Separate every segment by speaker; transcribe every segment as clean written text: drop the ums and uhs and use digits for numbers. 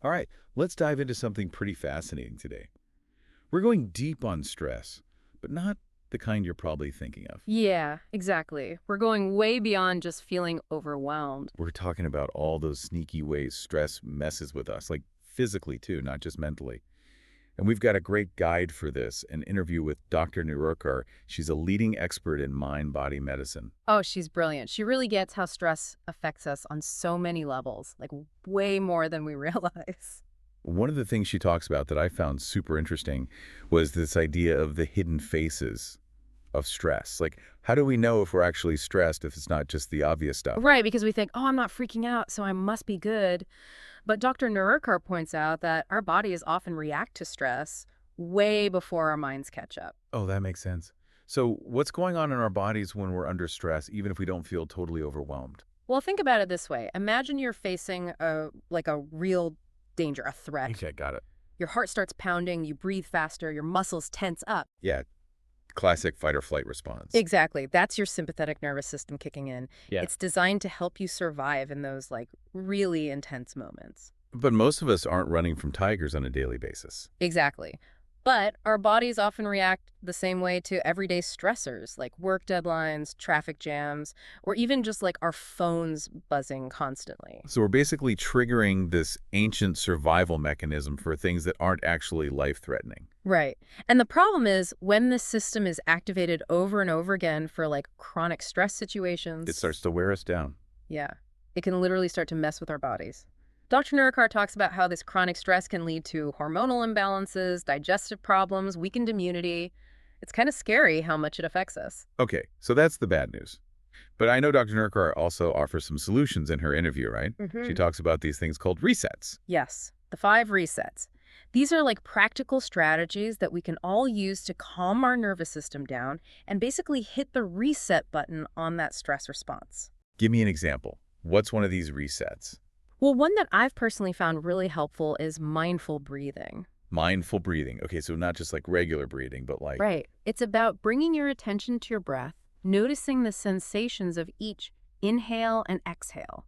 Speaker 1: All right, let's dive into something pretty fascinating today. We're going deep on stress, but not the kind you're probably thinking of.
Speaker 2: Yeah, exactly. We're going way beyond just feeling overwhelmed.
Speaker 1: We're talking about all those sneaky ways stress messes with us, like physically too, not just mentally. And we've got a great guide for this, an interview with Dr. Nerurkar. She's a leading expert in mind-body medicine.
Speaker 2: Oh, she's brilliant. She really gets how stress affects us on so many levels, like way more than we realize.
Speaker 1: One of the things she talks about that I found super interesting was this idea of the hidden faces of stress. Like, how do we know if we're actually stressed if it's not just the obvious stuff?
Speaker 2: Right, because we think, oh, I'm not freaking out, so I must be good. But Dr. Nerurkar points out that our bodies often react to stress way before our minds catch up.
Speaker 1: Oh, that makes sense. So what's going on in our bodies when we're under stress, even if we don't feel totally overwhelmed?
Speaker 2: Well, think about it this way. Imagine you're facing a real danger, a threat.
Speaker 1: Okay, got it.
Speaker 2: Your heart starts pounding, you breathe faster, your muscles tense up.
Speaker 1: Yeah, classic fight or flight response.
Speaker 2: Exactly. That's your sympathetic nervous system kicking in.
Speaker 1: Yeah.
Speaker 2: It's designed to help you survive in those really intense moments.
Speaker 1: But most of us aren't running from tigers on a daily basis.
Speaker 2: Exactly. But our bodies often react the same way to everyday stressors like work deadlines, traffic jams, or even just like our phones buzzing constantly.
Speaker 1: So we're basically triggering this ancient survival mechanism for things that aren't actually life-threatening.
Speaker 2: Right. And the problem is when this system is activated over and over again for chronic stress situations.
Speaker 1: It starts to wear us down.
Speaker 2: Yeah, it can literally start to mess with our bodies. Dr. Nerurkar talks about how this chronic stress can lead to hormonal imbalances, digestive problems, weakened immunity. It's kind of scary how much it affects us.
Speaker 1: Okay, so that's the bad news. But I know Dr. Nerkar also offers some solutions in her interview, right? She talks about these things called resets.
Speaker 2: Yes, the 5 resets. These are like practical strategies that we can all use to calm our nervous system down and basically hit the reset button on that stress response.
Speaker 1: Give me an example. What's one of these resets?
Speaker 2: Well, one that I've personally found really helpful is mindful breathing.
Speaker 1: Mindful breathing. Okay, so not just like regular breathing, but like,
Speaker 2: Right. It's about bringing your attention to your breath, noticing the sensations of each inhale and exhale.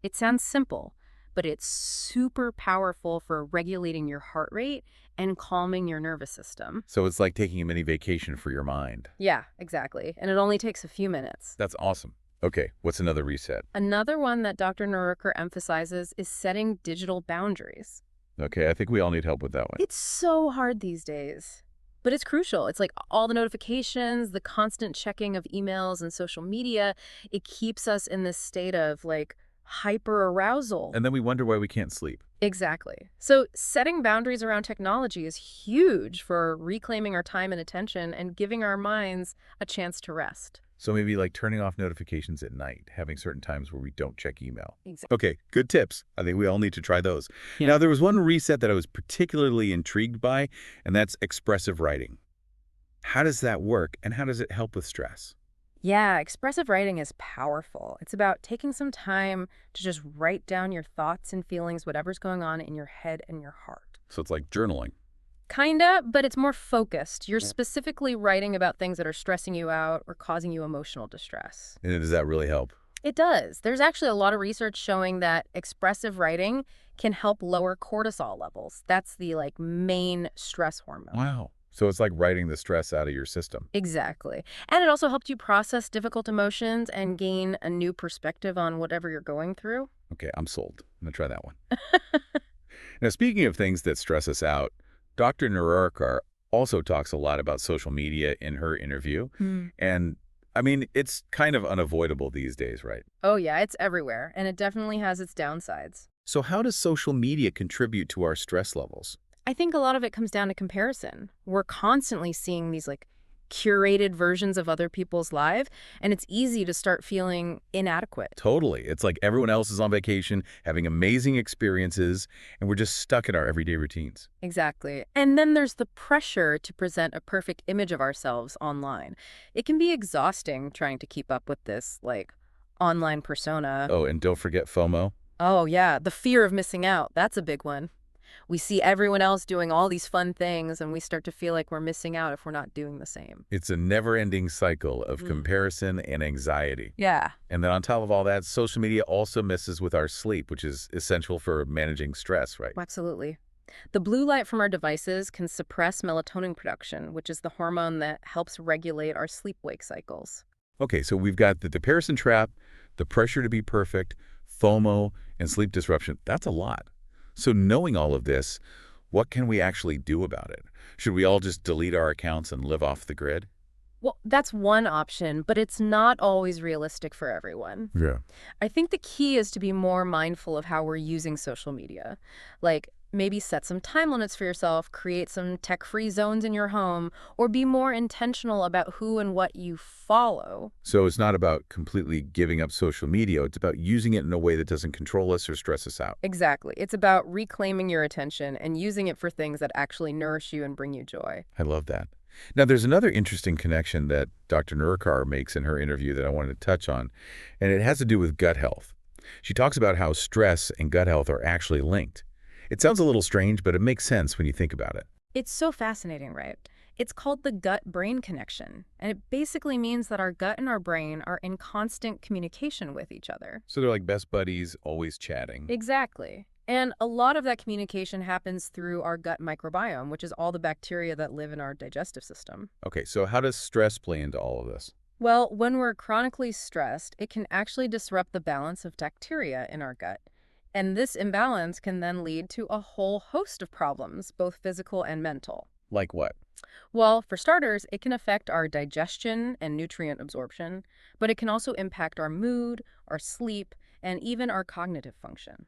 Speaker 2: It sounds simple, but it's super powerful for regulating your heart rate and calming your nervous system.
Speaker 1: so it's like taking a mini vacation for your mind.
Speaker 2: Yeah, exactly. And it only takes a few minutes.
Speaker 1: That's awesome. Okay, what's another reset?
Speaker 2: Another one that Dr. Nerurkar emphasizes is setting digital boundaries.
Speaker 1: Okay, I think we all need help with that one.
Speaker 2: It's so hard these days, but it's crucial. It's like all the notifications, the constant checking of emails and social media. It keeps us in this state of hyper arousal.
Speaker 1: And then we wonder why we can't sleep.
Speaker 2: Exactly. So setting boundaries around technology is huge for reclaiming our time and attention and giving our minds a chance to rest.
Speaker 1: So maybe like turning off notifications at night, having certain times where we don't check email.
Speaker 2: Exactly.
Speaker 1: Okay, good tips. I think we all need to try those.
Speaker 2: Yeah.
Speaker 1: Now, there was one reset that I was particularly intrigued by, and that's expressive writing. How does that work, and how does it help with stress?
Speaker 2: Yeah, expressive writing is powerful. It's about taking some time to just write down your thoughts and feelings, whatever's going on in your head and your heart.
Speaker 1: So it's like journaling.
Speaker 2: Kinda, but it's more focused. You're specifically writing about things that are stressing you out or causing you emotional distress.
Speaker 1: And does that really help?
Speaker 2: It does. There's actually a lot of research showing that expressive writing can help lower cortisol levels. That's the main stress hormone.
Speaker 1: Wow. So it's like writing the stress out of your system.
Speaker 2: Exactly. And it also helped you process difficult emotions and gain a new perspective on whatever you're going through.
Speaker 1: Okay, I'm sold. I'm going to try that one. Now, speaking of things that stress us out, Dr. Nerurkar also talks a lot about social media in her interview. And I mean, it's kind of unavoidable these days, right?
Speaker 2: Oh yeah, it's everywhere, and it definitely has its downsides.
Speaker 1: So how does social media contribute to our stress levels?
Speaker 2: I think a lot of it comes down to comparison. We're constantly seeing these curated versions of other people's lives, and it's easy to start feeling inadequate.
Speaker 1: Totally. It's like everyone else is on vacation, having amazing experiences, and we're just stuck in our everyday routines.
Speaker 2: Exactly. And then there's the pressure to present a perfect image of ourselves online. It can be exhausting trying to keep up with this online persona.
Speaker 1: Oh, and don't forget FOMO.
Speaker 2: Oh yeah, the fear of missing out. That's a big one. We see everyone else doing all these fun things, and we start to feel like we're missing out if we're not doing the same.
Speaker 1: It's a never-ending cycle of
Speaker 2: Mm.
Speaker 1: comparison and anxiety.
Speaker 2: Yeah.
Speaker 1: And then on top of all that, social media also messes with our sleep, which is essential for managing stress, right?
Speaker 2: Absolutely. The blue light from our devices can suppress melatonin production, which is the hormone that helps regulate our sleep-wake cycles.
Speaker 1: Okay, so we've got the comparison trap, the pressure to be perfect, FOMO, and sleep disruption. That's a lot. So knowing all of this, what can we actually do about it? Should we all just delete our accounts and live off the grid?
Speaker 2: Well, that's one option, but it's not always realistic for everyone.
Speaker 1: Yeah.
Speaker 2: I think the key is to be more mindful of how we're using social media. Like, maybe set some time limits for yourself, create some tech-free zones in your home, or be more intentional about who and what you follow.
Speaker 1: So it's not about completely giving up social media. It's about using it in a way that doesn't control us or stress us out.
Speaker 2: Exactly. It's about reclaiming your attention and using it for things that actually nourish you and bring you joy.
Speaker 1: I love that. Now, there's another interesting connection that Dr. Nerurkar makes in her interview that I wanted to touch on, and it has to do with gut health. She talks about how stress and gut health are actually linked. It sounds a little strange, but it makes sense when you think about it.
Speaker 2: It's so fascinating, right? It's called the gut-brain connection, and it basically means that our gut and our brain are in constant communication with each other.
Speaker 1: So they're like best buddies, always chatting.
Speaker 2: Exactly. And a lot of that communication happens through our gut microbiome, which is all the bacteria that live in our digestive system.
Speaker 1: Okay, so how does stress play into all of this?
Speaker 2: Well, when we're chronically stressed, it can actually disrupt the balance of bacteria in our gut. And this imbalance can then lead to a whole host of problems, both physical and mental.
Speaker 1: Like what?
Speaker 2: Well, for starters, it can affect our digestion and nutrient absorption, but it can also impact our mood, our sleep, and even our cognitive function.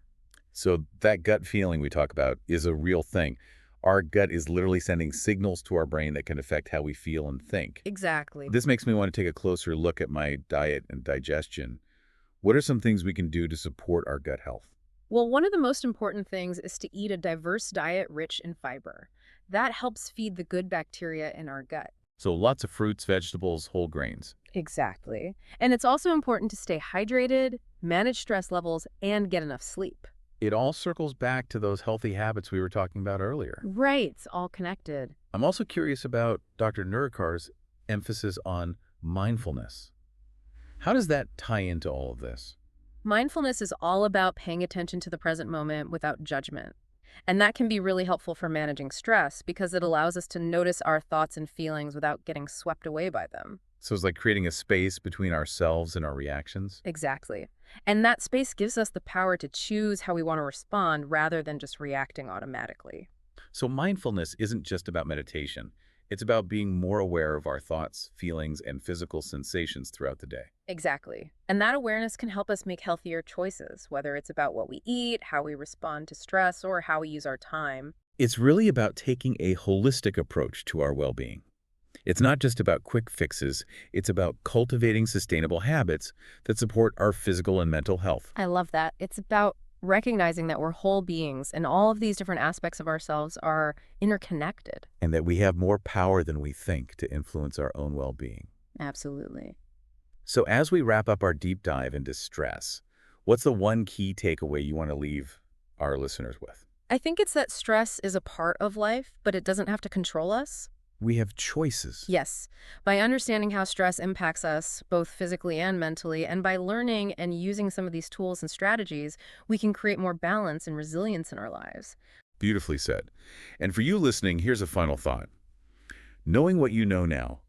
Speaker 1: So that gut feeling we talk about is a real thing. Our gut is literally sending signals to our brain that can affect how we feel and think.
Speaker 2: Exactly.
Speaker 1: This makes me want to take a closer look at my diet and digestion. What are some things we can do to support our gut health?
Speaker 2: Well, one of the most important things is to eat a diverse diet rich in fiber. That helps feed the good bacteria in our gut.
Speaker 1: So lots of fruits, vegetables, whole grains.
Speaker 2: Exactly. And it's also important to stay hydrated, manage stress levels, and get enough sleep.
Speaker 1: It all circles back to those healthy habits we were talking about earlier.
Speaker 2: Right, it's all connected.
Speaker 1: I'm also curious about Dr. Nerurkar's emphasis on mindfulness. How does that tie into all of this?
Speaker 2: Mindfulness is all about paying attention to the present moment without judgment. And that can be really helpful for managing stress because it allows us to notice our thoughts and feelings without getting swept away by them.
Speaker 1: So it's like creating a space between ourselves and our reactions?
Speaker 2: Exactly. And that space gives us the power to choose how we want to respond rather than just reacting automatically.
Speaker 1: So mindfulness isn't just about meditation. It's about being more aware of our thoughts, feelings, and physical sensations throughout the day.
Speaker 2: Exactly. And that awareness can help us make healthier choices, whether it's about what we eat, how we respond to stress, or how we use our time.
Speaker 1: It's really about taking a holistic approach to our well-being. It's not just about quick fixes, it's about cultivating sustainable habits that support our physical and mental health.
Speaker 2: I love that. It's about recognizing that we're whole beings and all of these different aspects of ourselves are interconnected.
Speaker 1: And that we have more power than we think to influence our own well-being.
Speaker 2: Absolutely.
Speaker 1: So as we wrap up our deep dive into stress, what's the one key takeaway you want to leave our listeners with?
Speaker 2: I think it's that stress is a part of life, but it doesn't have to control us.
Speaker 1: We have choices.
Speaker 2: Yes, by understanding how stress impacts us, both physically and mentally, and by learning and using some of these tools and strategies, we can create more balance and resilience in our lives.
Speaker 1: Beautifully said. And for you listening, here's a final thought. Knowing what you know now,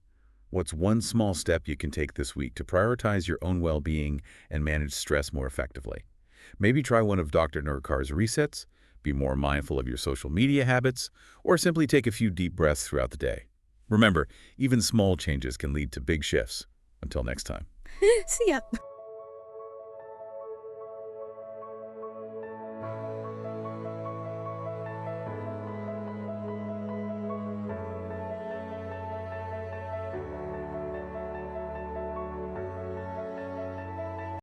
Speaker 1: what's one small step you can take this week to prioritize your own well-being and manage stress more effectively? Maybe try one of Dr. Nerurkar's resets, be more mindful of your social media habits, or simply take a few deep breaths throughout the day. Remember, even small changes can lead to big shifts. Until next time.
Speaker 2: See ya.